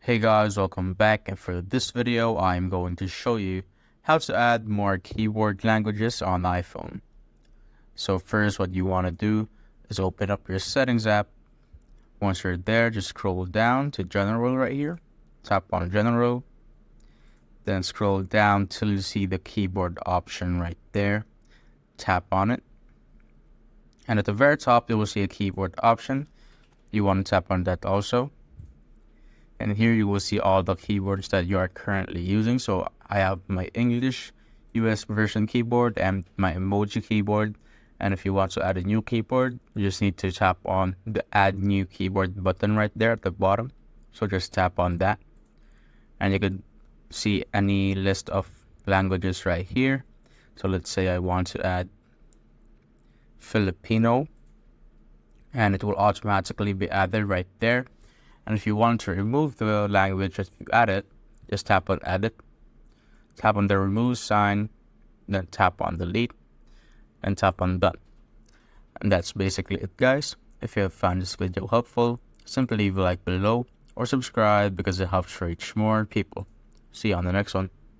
Hey guys, welcome back, and for this video I'm going to show you how to add more keyboard languages on iPhone. So first, what you want to do is open up your settings app. Once you're there, just scroll down to general right here, tap on general, then scroll down till you see the keyboard option right there, tap on it, and at the very top you will see a keyboard option. You want to tap on that also. And here you will see all the keyboards that you are currently using. So I have my English US version keyboard and my emoji keyboard. And if you want to add a new keyboard, you just need to tap on the add new keyboard button right there at the bottom. So just tap on that. And you could see any list of languages right here. So let's say I want to add Filipino, and it will automatically be added right there. And if you want to remove the language that you added, just tap on edit, tap on the remove sign, then tap on delete, and tap on done. And that's basically it, guys. If you have found this video helpful, simply leave a like below or subscribe because it helps reach more people. See you on the next one.